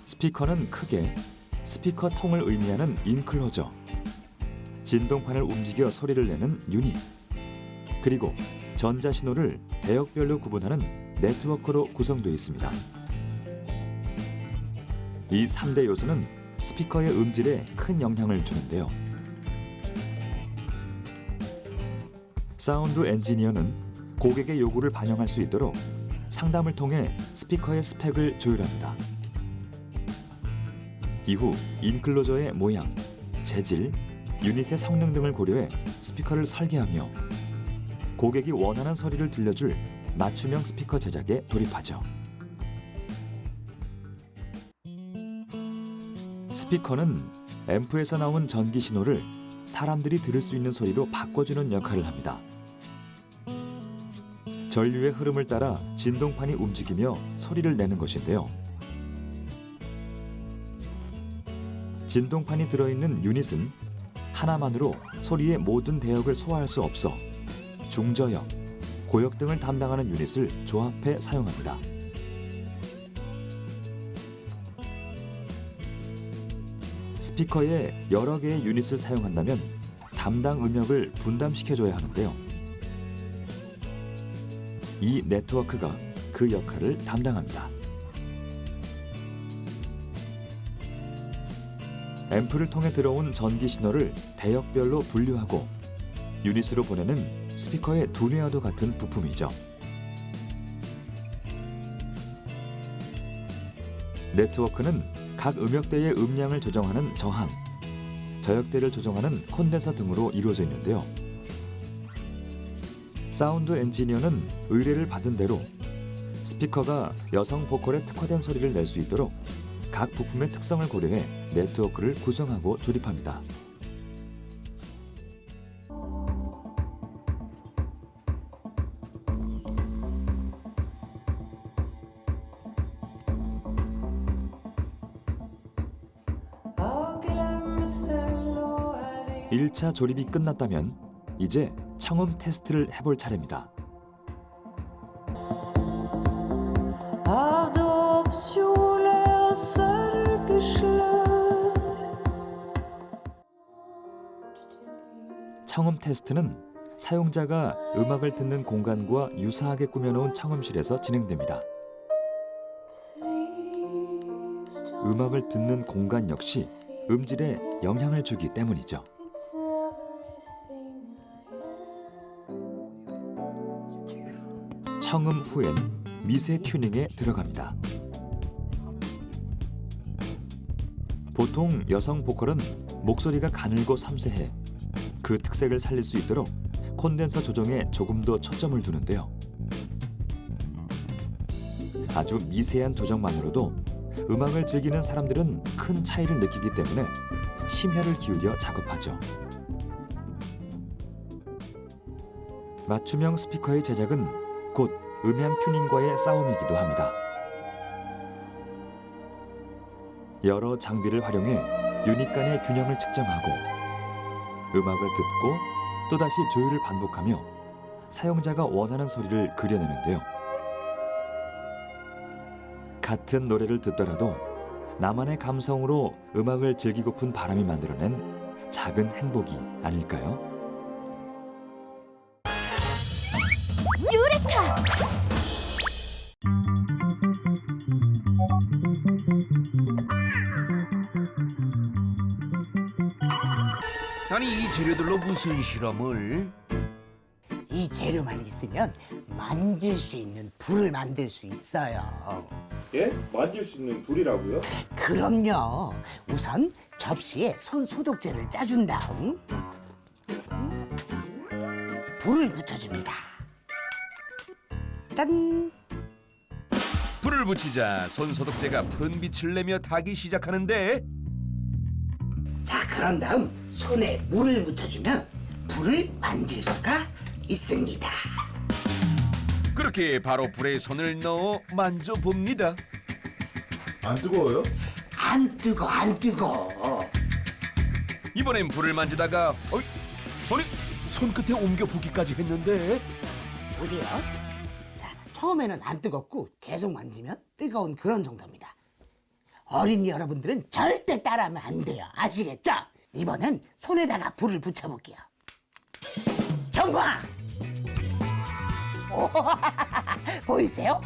스피커는 크게 스피커 통을 의미하는 인클로저, 진동판을 움직여 소리를 내는 유닛, 그리고 전자신호를 대역별로 구분하는 네트워크로 구성되어 있습니다. 이 3대 요소는 스피커의 음질에 큰 영향을 주는데요. 사운드 엔지니어는 고객의 요구를 반영할 수 있도록 상담을 통해 스피커의 스펙을 조율합니다. 이후 인클로저의 모양, 재질, 유닛의 성능 등을 고려해 스피커를 설계하며 고객이 원하는 소리를 들려줄 맞춤형 스피커 제작에 돌입하죠. 스피커는 앰프에서 나온 전기 신호를 사람들이 들을 수 있는 소리로 바꿔주는 역할을 합니다. 전류의 흐름을 따라 진동판이 움직이며 소리를 내는 것인데요. 진동판이 들어있는 유닛은 하나만으로 소리의 모든 대역을 소화할 수 없어 중저역, 고역 등을 담당하는 유닛을 조합해 사용합니다. 스피커에 여러 개의 유닛을 사용한다면 담당 음역을 분담시켜줘야 하는데요. 이 네트워크가 그 역할을 담당합니다. 앰프를 통해 들어온 전기 신호를 대역별로 분류하고 유닛으로 보내는 스피커의 두뇌와도 같은 부품이죠. 네트워크는 각 음역대의 음량을 조정하는 저항, 저역대를 조정하는 콘덴서 등으로 이루어져 있는데요. 사운드 엔지니어는 의뢰를 받은 대로 스피커가 여성 보컬에 특화된 소리를 낼 수 있도록 각 부품의 특성을 고려해 네트워크를 구성하고 조립합니다. 일 차 조립이 끝났다면 이제 청음 테스트를 해볼 차례입니다. 청음 테스트는 사용자가 음악을 듣는 공간과 유사하게 꾸며놓은 청음실에서 진행됩니다. 음악을 듣는 공간 역시 음질에 영향을 주기 때문이죠. 청음 후엔 미세 튜닝에 들어갑니다. 보통 여성 보컬은 목소리가 가늘고 섬세해 그 특색을 살릴 수 있도록 콘덴서 조정에 조금 더 초점을 두는데요. 아주 미세한 조정만으로도 음악을 즐기는 사람들은 큰 차이를 느끼기 때문에 심혈을 기울여 작업하죠. 맞춤형 스피커의 제작은 곧 음향 튜닝과의 싸움이기도 합니다. 여러 장비를 활용해 유닛 간의 균형을 측정하고 음악을 듣고 또다시 조율을 반복하며 사용자가 원하는 소리를 그려내는데요. 같은 노래를 듣더라도 나만의 감성으로 음악을 즐기고픈 바람이 만들어낸 작은 행복이 아닐까요? 유레카! 아니 이 재료들로 무슨 실험을? 이 재료만 있으면 만질 수 있는 불을 만들 수 있어요. 예? 만질 수 있는 불이라고요? 그럼요. 우선 접시에 손 소독제를 짜준 다음 불을 붙여줍니다. 짠! 불을 붙이자 손소독제가 푸른 빛을 내며 타기 시작하는데 자, 그런 다음 손에 물을 묻혀주면 불을 만질 수가 있습니다. 그렇게 바로 불에 손을 넣어 만져봅니다. 안 뜨거워요? 안 뜨거. 이번엔 불을 만지다가 아니 손끝에 옮겨 붓기까지 했는데 보세요. 자, 처음에는 안 뜨겁고 계속 만지면 뜨거운 그런 정도입니다. 어린이 여러분들은 절대 따라하면 안 돼요. 아시겠죠? 이번엔 손에다가 불을 붙여볼게요. 정화! 오, 보이세요?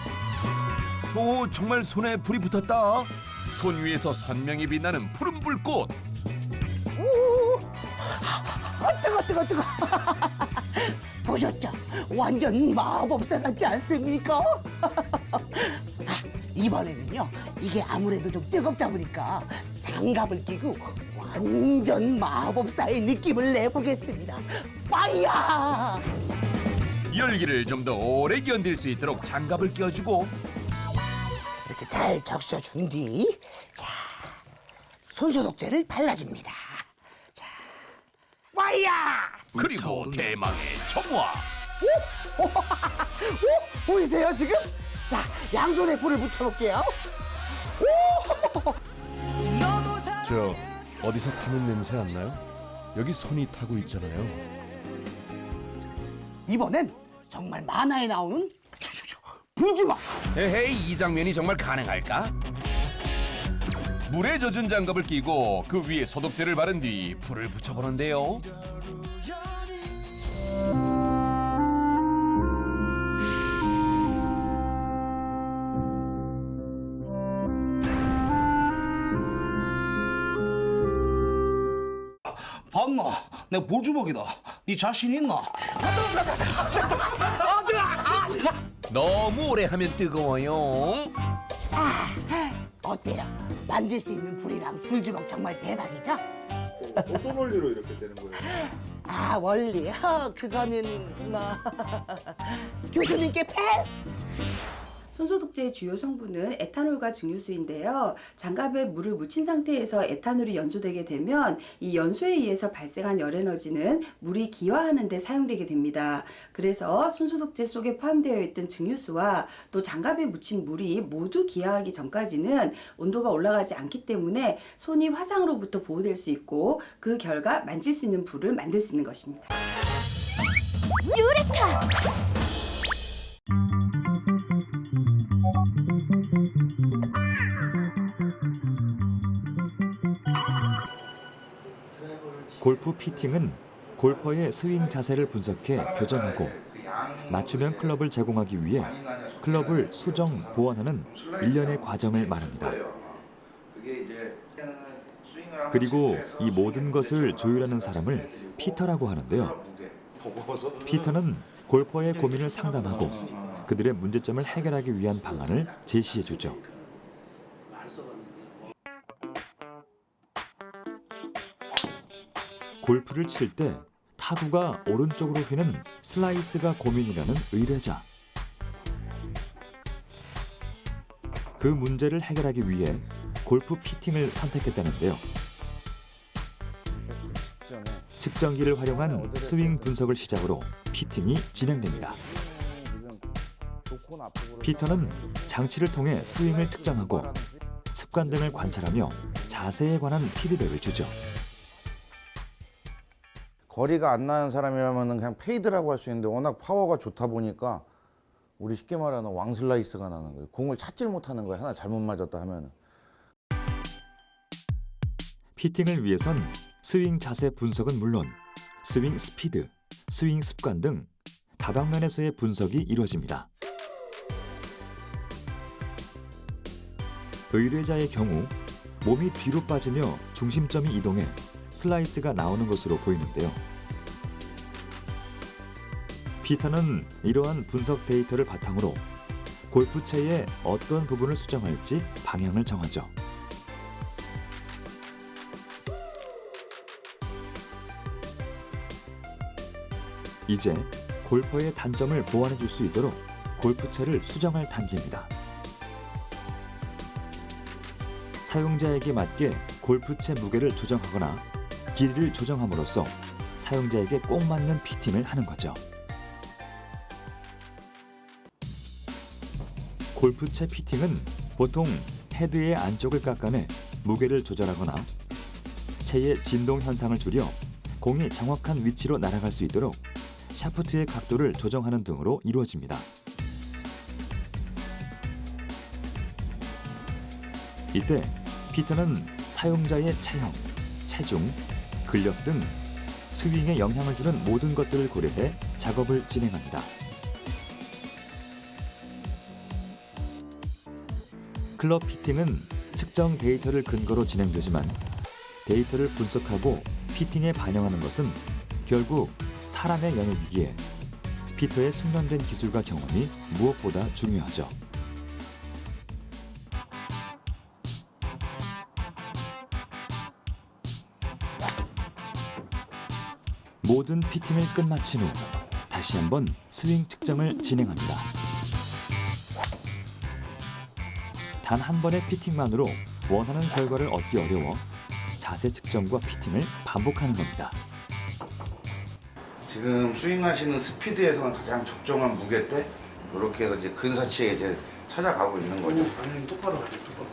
오 정말 손에 불이 붙었다. 손 위에서 선명히 빛나는 푸른 불꽃. 뜨거. 보셨죠? 완전 마법사 같지 않습니까? 이번에는요, 이게 아무래도 좀 뜨겁다 보니까 장갑을 끼고 완전 마법사의 느낌을 내보겠습니다. 파이야! 열기를 좀 더 오래 견딜 수 있도록 장갑을 껴주고 이렇게 잘 적셔준 뒤, 자, 손소독제를 발라줍니다. 자, 파이야! 그리고 대망의 정화. 오, 보이세요 지금? 자, 양손에 불을 붙여볼게요. 저 어디서 타는 냄새 안 나요? 여기 손이 타고 있잖아요. 이번엔 정말 만화에 나오는 불주먹. 에헤이 이 장면이 정말 가능할까? 물에 젖은 장갑을 끼고 그 위에 소독제를 바른 뒤 불을 붙여보는데요. 봤나? 내 불주먹이다. 네 자신 있나? 너무 오래 하면 뜨거워요. 어때요? 만질 수 있는 불이랑 불주먹 정말 대박이죠? 어떤 원리로 이렇게 되는 거예요? 아, 원리요? 그거는 뭐 교수님께 패스! 손소독제의 주요 성분은 에탄올과 증류수인데요. 장갑에 물을 묻힌 상태에서 에탄올이 연소되게 되면 이 연소에 의해서 발생한 열에너지는 물이 기화하는 데 사용되게 됩니다. 그래서 손소독제 속에 포함되어 있던 증류수와 또 장갑에 묻힌 물이 모두 기화하기 전까지는 온도가 올라가지 않기 때문에 손이 화상으로부터 보호될 수 있고 그 결과 만질 수 있는 불을 만들 수 있는 것입니다. 골프 피팅은 골퍼의 스윙 자세를 분석해 교정하고 맞춤형 클럽을 제공하기 위해 클럽을 수정, 보완하는 일련의 과정을 말합니다. 그리고 이 모든 것을 조율하는 사람을 피터라고 하는데요. 피터는 골퍼의 고민을 상담하고 그들의 문제점을 해결하기 위한 방안을 제시해 주죠. 골프를 칠 때 타구가 오른쪽으로 휘는 슬라이스가 고민이라는 의뢰자. 그 문제를 해결하기 위해 골프 피팅을 선택했다는데요. 측정기를 활용한 스윙 분석을 시작으로 피팅이 진행됩니다. 피터는 장치를 통해 스윙을 측정하고 습관 등을 관찰하며 자세에 관한 피드백을 주죠. 거리가 안 나는 사람이라면 그냥 페이드라고 할 수 있는데 워낙 파워가 좋다 보니까 우리 쉽게 말하는 왕슬라이스가 나는 거예요. 공을 찾질 못하는 거예요. 하나 잘못 맞았다 하면. 피팅을 위해선 스윙 자세 분석은 물론 스윙 스피드, 스윙 습관 등 다방면에서의 분석이 이루어집니다. 의뢰자의 경우 몸이 뒤로 빠지며 중심점이 이동해 슬라이스가 나오는 것으로 보이는데요. 피터는 이러한 분석 데이터를 바탕으로 골프채의 어떤 부분을 수정할지 방향을 정하죠. 이제 골퍼의 단점을 보완해 줄 수 있도록 골프채를 수정할 단계입니다. 사용자에게 맞게 골프채 무게를 조정하거나 길이를 조정함으로써 사용자에게 꼭 맞는 피팅을 하는 거죠. 골프채 피팅은 보통 헤드의 안쪽을 깎아내 무게를 조절하거나 채의 진동 현상을 줄여 공이 정확한 위치로 날아갈 수 있도록 샤프트의 각도를 조정하는 등으로 이루어집니다. 이때 피터는 사용자의 체형, 체중, 근력 등 스윙에 영향을 주는 모든 것들을 고려해 작업을 진행합니다. 클럽 피팅은 측정 데이터를 근거로 진행되지만 데이터를 분석하고 피팅에 반영하는 것은 결국 사람의 영역이기에 피터의 숙련된 기술과 경험이 무엇보다 중요하죠. 모든 피팅을 끝마친 후 다시 한번 스윙 측정을 진행합니다. 단 한 번의 피팅만으로 원하는 결과를 얻기 어려워 자세 측정과 피팅을 반복하는 겁니다. 지금 스윙하시는 스피드에서는 가장 적정한 무게대 이렇게 해서 이제 근사치에 이제 찾아가고 있는 거죠. 똑바로 가요, 똑바로.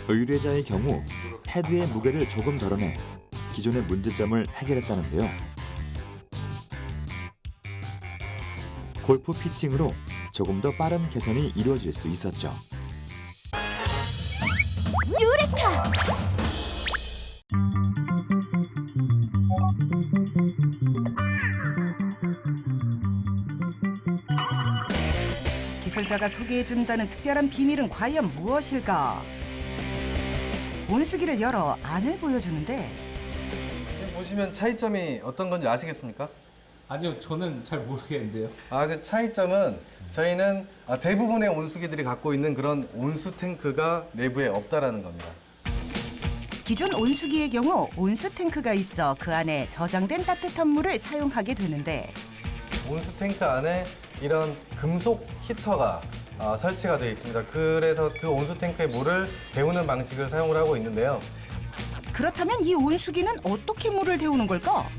의뢰자의 경우 헤드의 무게를 조금 덜어내 기존의 문제점을 해결했다는데요. 골프 피팅으로 조금 더 빠른 개선이 이루어질 수 있었죠. 기술자가 소개해준다는 특별한 비밀은 과연 무엇일까? 온수기를 열어 안을 보여주는데 보시면 차이점이 어떤 건지 아시겠습니까? 아니요, 저는 잘 모르겠는데요. 그 차이점은 저희는 대부분의 온수기들이 갖고 있는 그런 온수 탱크가 내부에 없다라는 겁니다. 기존 온수기의 경우 온수 탱크가 있어 그 안에 저장된 따뜻한 물을 사용하게 되는데 온수 탱크 안에 이런 금속 히터가 설치가 되어 있습니다. 그래서 그 온수 탱크의 물을 데우는 방식을 사용을 하고 있는데요. 그렇다면 이 온수기는 어떻게 물을 데우는 걸까?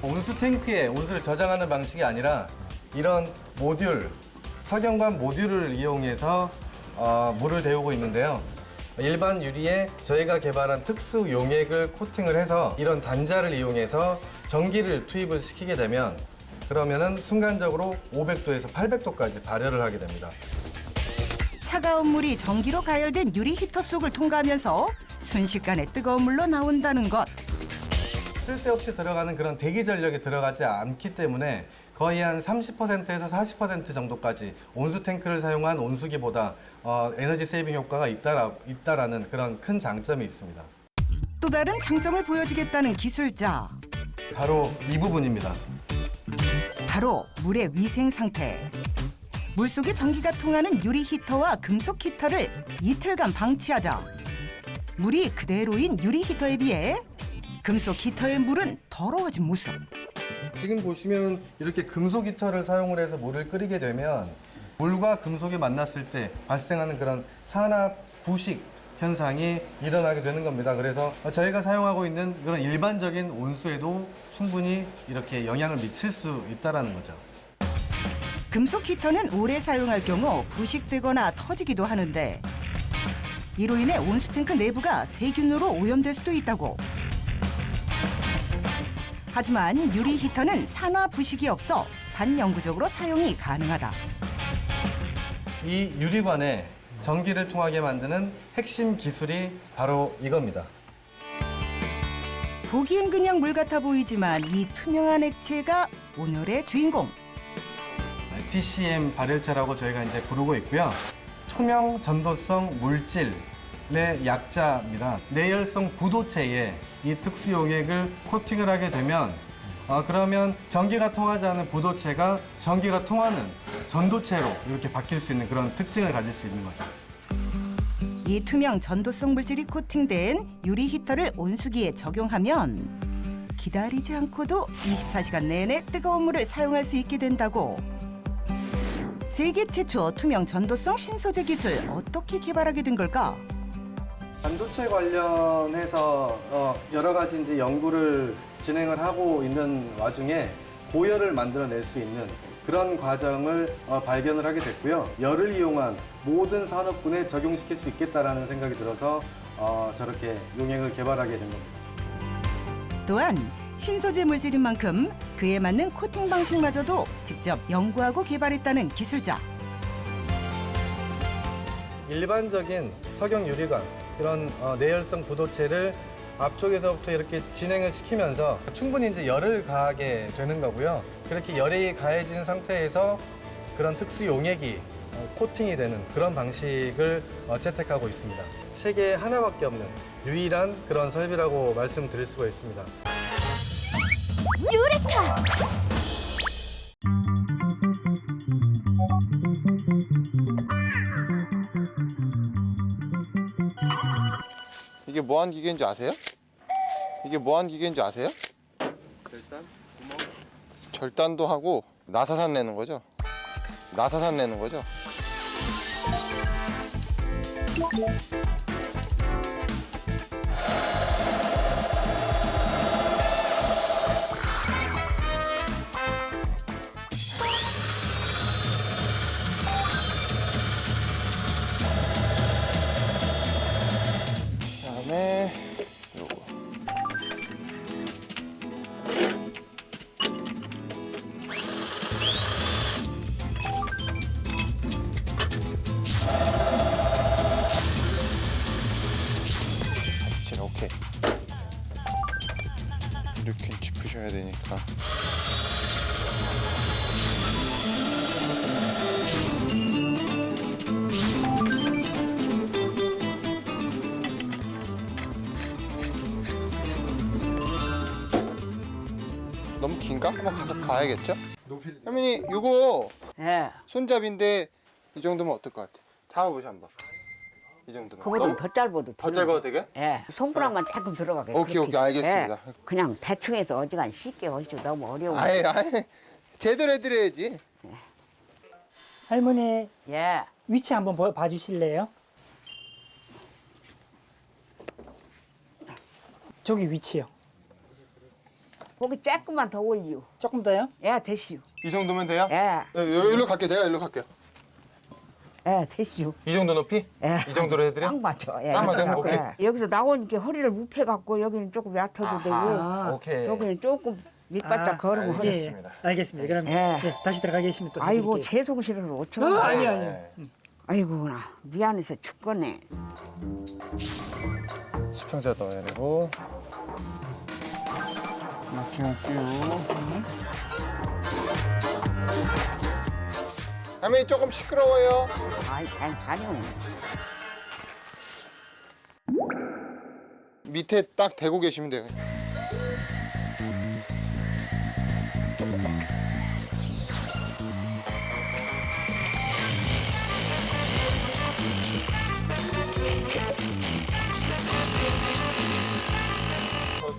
온수 탱크에 온수를 저장하는 방식이 아니라 이런 모듈, 석영관 모듈을 이용해서 물을 데우고 있는데요. 일반 유리에 저희가 개발한 특수 용액을 코팅을 해서 이런 단자를 이용해서 전기를 투입을 시키게 되면 그러면은 순간적으로 500도에서 800도까지 발열을 하게 됩니다. 차가운 물이 전기로 가열된 유리 히터 속을 통과하면서 순식간에 뜨거운 물로 나온다는 것. 쓸데없이 들어가는 그런 대기 전력이 들어가지 않기 때문에 거의 한 30%에서 40% 정도까지 온수 탱크를 사용한 온수기보다 에너지 세이빙 효과가 있다라는 그런 큰 장점이 있습니다. 또 다른 장점을 보여주겠다는 기술자. 바로 이 부분입니다. 바로 물의 위생 상태. 물속에 전기가 통하는 유리 히터와 금속 히터를 이틀간 방치하자 물이 그대로인 유리 히터에 비해 금속 히터의 물은 더러워진 모습. 지금 보시면 이렇게 금속 히터를 사용을 해서 물을 끓이게 되면 물과 금속이 만났을 때 발생하는 그런 산화 부식 현상이 일어나게 되는 겁니다. 그래서 저희가 사용하고 있는 그런 일반적인 온수에도 충분히 이렇게 영향을 미칠 수 있다는 거죠. 금속 히터는 오래 사용할 경우 부식되거나 터지기도 하는데 이로 인해 온수탱크 내부가 세균으로 오염될 수도 있다고. 하지만 유리 히터는 산화 부식이 없어 반영구적으로 사용이 가능하다. 이 유리관에 전기를 통하게 만드는 핵심 기술이 바로 이겁니다. 보기엔 그냥 물 같아 보이지만 이 투명한 액체가 오늘의 주인공. TCM 발열체라고 저희가 이제 부르고 있고요. 투명 전도성 물질의 약자입니다. 내열성 부도체에 이 특수 용액을 코팅을 하게 되면 그러면 전기가 통하지 않은 부도체가 전기가 통하는 전도체로 이렇게 바뀔 수 있는 그런 특징을 가질 수 있는 거죠. 이 투명 전도성 물질이 코팅된 유리 히터를 온수기에 적용하면 기다리지 않고도 24시간 내내 뜨거운 물을 사용할 수 있게 된다고. 세계 최초 투명 전도성 신소재 기술 어떻게 개발하게 된 걸까? 반도체 관련해서 여러 가지 이제 연구를 진행을 하고 있는 와중에 고열을 만들어낼 수 있는 그런 과정을 발견을 하게 됐고요. 열을 이용한 모든 산업군에 적용시킬 수 있겠다라는 생각이 들어서 저렇게 용액을 개발하게 된 겁니다. 또한 신소재 물질인 만큼 그에 맞는 코팅 방식마저도 직접 연구하고 개발했다는 기술자. 일반적인 석영 유리관 이런 내열성 부도체를 앞쪽에서부터 이렇게 진행을 시키면서 충분히 이제 열을 가하게 되는 거고요. 그렇게 열이 가해진 상태에서 그런 특수 용액이 코팅이 되는 그런 방식을 채택하고 있습니다. 세계에 하나밖에 없는 유일한 그런 설비라고 말씀드릴 수가 있습니다. 이게 뭐한 기계인지 아세요? 이게 뭐한 기계인지 아세요? 절단도 하고 나사산 내는 거죠. 나사산 내는 거죠. 그다음에 요거. 오케이. 이렇게 짚으셔야 되니까. 너무 긴가? 한번 가서 봐야겠죠? 할머니 이거 예. 손잡이인데 이 정도면 어떨 것 같아? 잡아보자 한번. 이 정도면. 그보다 더 짧아도 더 짧아도 되게? 예. 손가락만 조금 들어가게. 오케이, 그렇게. 오케이, 알겠습니다. 예. 그냥 대충 해서 어지간 쉽게 하시죠. 너무 어려워. 아예 제대로 해드려야지. 할머니 예. 위치 한번 봐주실래요? 저기 위치요. 거기 조금만 더 올려. 조금 더요? 예, 됐슈. 이 정도면 돼요? 예. 일로 갈게요. 내가 일로 갈게요. 예, 됐슈. 이 정도 높이? 예. 이 정도로 해드려? 딱 맞죠. 예. 딱 맞아요? 예. 오케이. 여기서 나오니까 허리를 묵혀갖고 여기는 조금 얕아도 되고 오케이. 저기는 조금 밑바짝 걸으면 허리. 알겠습니다. 알겠습니다. 그럼 예. 네, 다시 들어가 계시면 또 아이고 해드릴게요. 죄송스러워서 어쩌나. 아니요. 아이고나 미안해서 죽겠네. 수평자 넣어야 되고. 할머니 조금 시끄러워요. 아이 괜찮요. 밑에 딱 대고 계시면 돼요.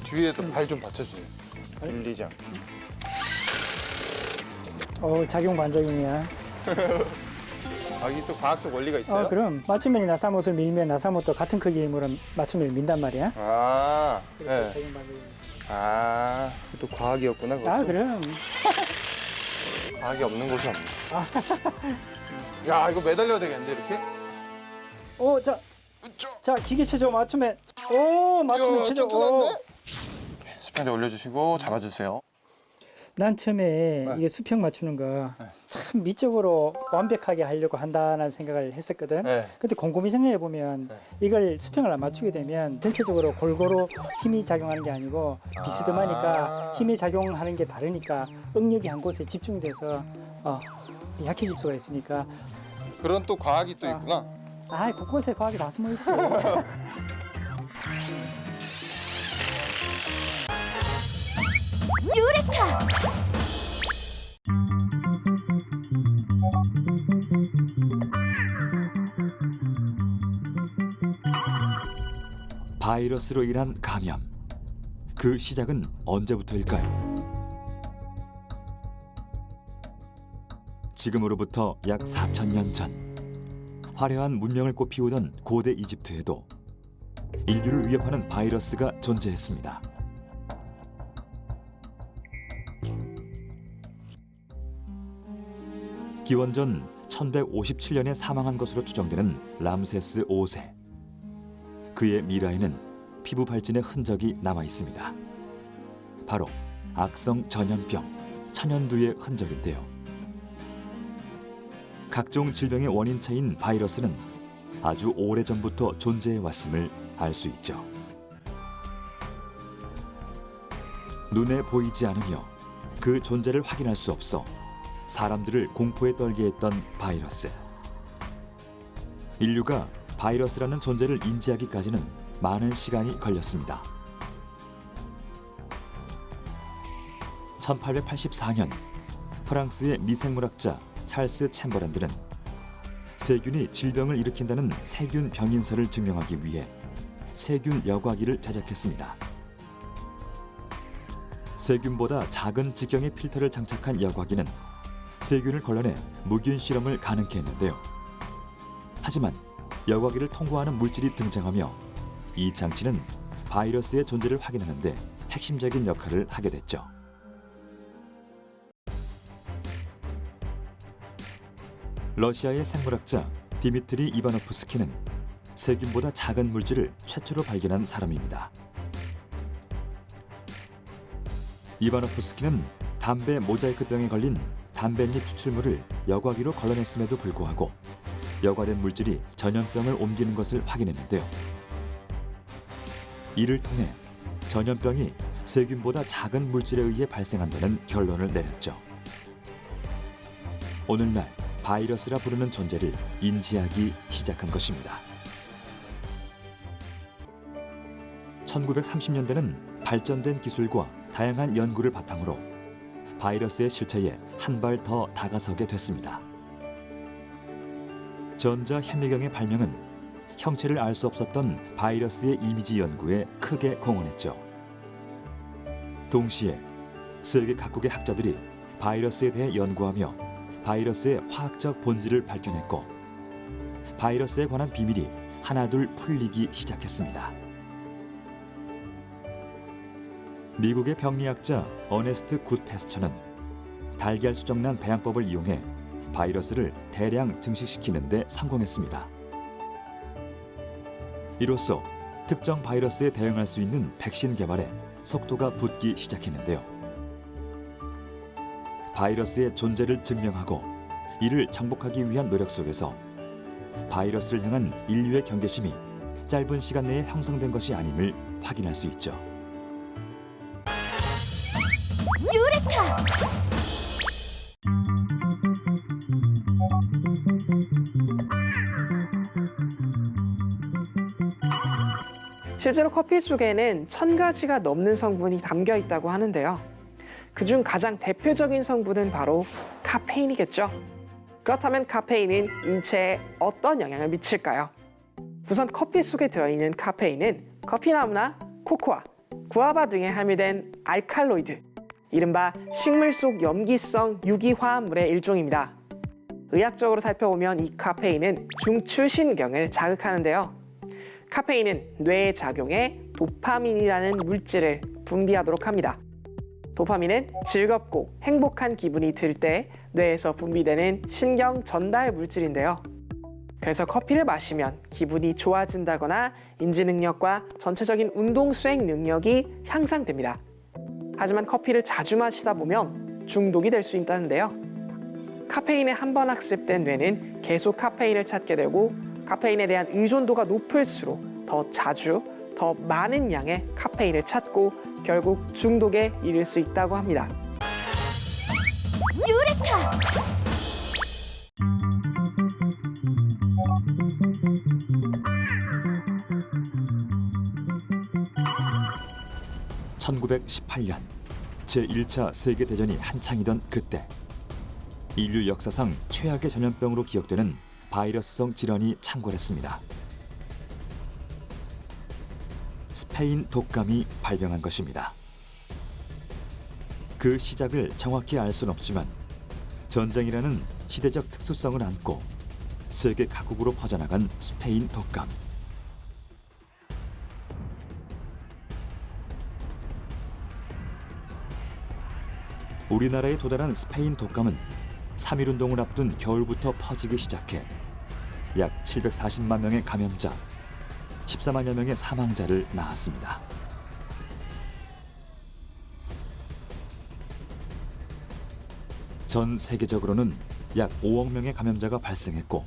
뒤에도 발 좀 받쳐주세요. 밀리지 않게. 작용 반작용이야. 여기 또 과학적 원리가 있어요? 그럼 맞춤면이 나사못을 밀면 나사못도 같은 크기의 힘으로 맞춤면을 민단 말이야. 아, 그래서 네. 작용 반작용. 아, 또 과학이었구나. 그것도. 그럼. 과학이 없는 곳이 없네. 야, 이거 매달려야 되겠는데, 이렇게? 자 기계 체조 맞춤면. 맞춤면 체조. 수평자 올려주시고 잡아주세요. 난 처음에 이게 수평 맞추는 거 참 미적으로 완벽하게 하려고 한다는 생각을 했었거든. 네. 근데 곰곰이 생각해 보면 이걸 수평을 안 맞추게 되면 전체적으로 골고루 힘이 작용하는 게 아니고 비스듬하니까 힘이 작용하는 게 다르니까 응력이 한 곳에 집중돼서 약해질 수가 있으니까. 그런 또 과학이 또 있구나. 곳곳에 과학이 다 숨어 있지. 바이러스로 인한 감염. 그 시작은 언제부터일까요? 지금으로부터 약 4,000년 전 화려한 문명을 꽃피우던 고대 이집트에도 인류를 위협하는 바이러스가 존재했습니다. 기원전 1157년에 사망한 것으로 추정되는 람세스 5세. 그의 미라에는 피부 발진의 흔적이 남아 있습니다. 바로 악성 전염병, 천연두의 흔적인데요. 각종 질병의 원인체인 바이러스는 아주 오래전부터 존재해 왔음을 알 수 있죠. 눈에 보이지 않으며 그 존재를 확인할 수 없어 사람들을 공포에 떨게 했던 바이러스. 인류가 바이러스라는 존재를 인지하기까지는 많은 시간이 걸렸습니다. 1884년 프랑스의 미생물학자 찰스 챔버랜드는 세균이 질병을 일으킨다는 세균 병인설을 증명하기 위해 세균 여과기를 제작했습니다. 세균보다 작은 직경의 필터를 장착한 여과기는 세균을 걸러내 무균 실험을 가능케 했는데요. 하지만 여과기를 통과하는 물질이 등장하며 이 장치는 바이러스의 존재를 확인하는 데 핵심적인 역할을 하게 됐죠. 러시아의 생물학자 디미트리 이바노프스키는 세균보다 작은 물질을 최초로 발견한 사람입니다. 이바노프스키는 담배 모자이크병에 걸린 담뱃잎 추출물을 여과기로 걸러냈음에도 불구하고 여과된 물질이 전염병을 옮기는 것을 확인했는데요. 이를 통해 전염병이 세균보다 작은 물질에 의해 발생한다는 결론을 내렸죠. 오늘날 바이러스라 부르는 존재를 인지하기 시작한 것입니다. 1930년대는 발전된 기술과 다양한 연구를 바탕으로 바이러스의 실체에 한 발 더 다가서게 됐습니다. 전자현미경의 발명은 형체를 알 수 없었던 바이러스의 이미지 연구에 크게 공헌했죠. 동시에 세계 각국의 학자들이 바이러스에 대해 연구하며 바이러스의 화학적 본질을 밝혀냈고 바이러스에 관한 비밀이 하나둘 풀리기 시작했습니다. 미국의 병리학자 어네스트 굿패스처는 달걀 수정란 배양법을 이용해 바이러스를 대량 증식시키는 데 성공했습니다. 이로써 특정 바이러스에 대응할 수 있는 백신 개발에 속도가 붙기 시작했는데요. 바이러스의 존재를 증명하고 이를 정복하기 위한 노력 속에서 바이러스를 향한 인류의 경계심이 짧은 시간 내에 형성된 것이 아님을 확인할 수 있죠. 유레카! 실제로 커피 속에는 1000가지가 넘는 성분이 담겨 있다고 하는데요. 그중 가장 대표적인 성분은 바로 카페인이겠죠. 그렇다면 카페인은 인체에 어떤 영향을 미칠까요? 우선 커피 속에 들어있는 카페인은 커피나무나 코코아, 구아바 등에 함유된 알칼로이드, 이른바 식물 속 염기성 유기화합물의 일종입니다. 의학적으로 살펴보면 이 카페인은 중추신경을 자극하는데요. 카페인은 뇌에 작용해 도파민이라는 물질을 분비하도록 합니다. 도파민은 즐겁고 행복한 기분이 들 때 뇌에서 분비되는 신경 전달 물질인데요. 그래서 커피를 마시면 기분이 좋아진다거나 인지 능력과 전체적인 운동 수행 능력이 향상됩니다. 하지만 커피를 자주 마시다 보면 중독이 될 수 있다는데요. 카페인에 한 번 학습된 뇌는 계속 카페인을 찾게 되고 카페인에 대한 의존도가 높을수록 더 자주, 더 많은 양의 카페인을 찾고 결국 중독에 이를 수 있다고 합니다. 유레카! (1918년) 제1차 세계대전이 한창이던 그때 인류 역사상 최악의 전염병으로 기억되는 바이러스성 질환이 창궐했습니다. 스페인 독감이 발병한 것입니다. 그 시작을 정확히 알 수는 없지만 전쟁이라는 시대적 특수성을 안고 세계 각국으로 퍼져나간 스페인 독감. 우리나라에 도달한 스페인 독감은 3.1운동을 앞둔 겨울부터 퍼지기 시작해 약 740만 명의 감염자, 14만여 명의 사망자를 낳았습니다. 전 세계적으로는 약 5억 명의 감염자가 발생했고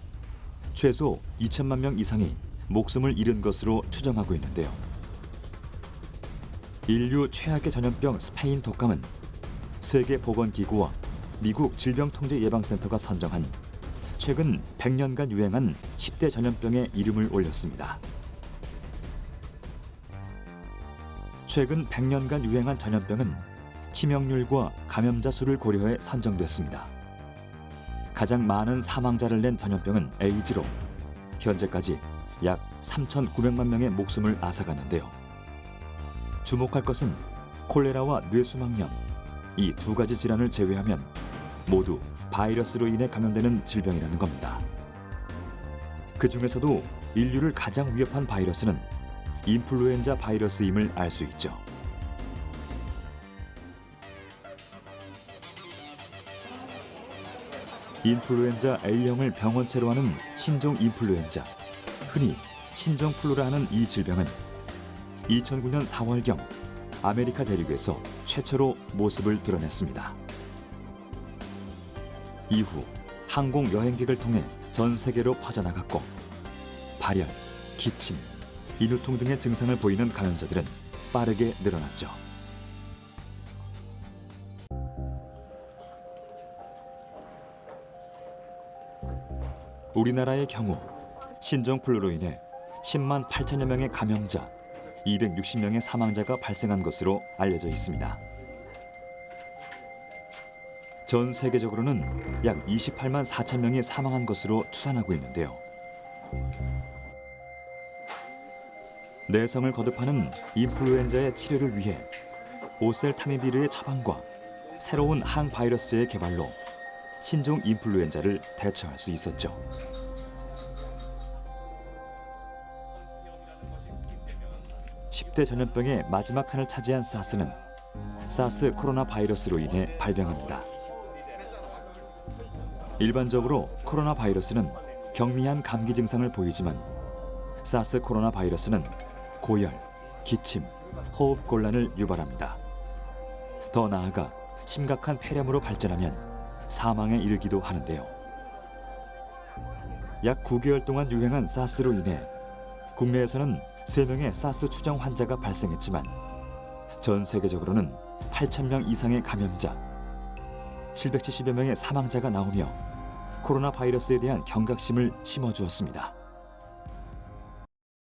최소 2천만 명 이상이 목숨을 잃은 것으로 추정하고 있는데요. 인류 최악의 전염병 스페인 독감은 세계보건기구와 미국 질병통제예방센터가 선정한 최근 100년간 유행한 10대 전염병의 이름을 올렸습니다. 최근 100년간 유행한 전염병은 치명률과 감염자 수를 고려해 선정됐습니다. 가장 많은 사망자를 낸 전염병은 에이즈로 현재까지 약 3,900만 명의 목숨을 앗아갔는데요. 주목할 것은 콜레라와 뇌수막염, 이 두 가지 질환을 제외하면 모두 바이러스로 인해 감염되는 질병이라는 겁니다. 그 중에서도 인류를 가장 위협한 바이러스는 인플루엔자 바이러스임을 알 수 있죠. 인플루엔자 A형을 병원체로 하는 신종 인플루엔자, 흔히 신종플루라 하는 이 질병은 2009년 4월경 아메리카 대륙에서 최초로 모습을 드러냈습니다. 이후 항공 여행객을 통해 전 세계로 퍼져나갔고 발열, 기침, 인후통 등의 증상을 보이는 감염자들은 빠르게 늘어났죠. 우리나라의 경우 신종플루로 인해 10만 8천여 명의 감염자, 260명의 사망자가 발생한 것으로 알려져 있습니다. 전 세계적으로는 약 28만 4천 명이 사망한 것으로 추산하고 있는데요. 내성을 거듭하는 인플루엔자의 치료를 위해 오셀타미비르의 처방과 새로운 항바이러스제의 개발로 신종 인플루엔자를 대처할 수 있었죠. (10대) 전염병의 마지막 칸을 차지한 사스는 사스 코로나 바이러스로 인해 발병합니다. 일반적으로 코로나 바이러스는 경미한 감기 증상을 보이지만 사스 코로나 바이러스는 고열, 기침, 호흡 곤란을 유발합니다. 더 나아가 심각한 폐렴으로 발전하면 사망에 이르기도 하는데요. 약 9개월 동안 유행한 사스로 인해 국내에서는 3명의 사스 추정 환자가 발생했지만 전 세계적으로는 8,000명 이상의 감염자, 770여 명의 사망자가 나오며 코로나 바이러스에 대한 경각심을 심어주었습니다.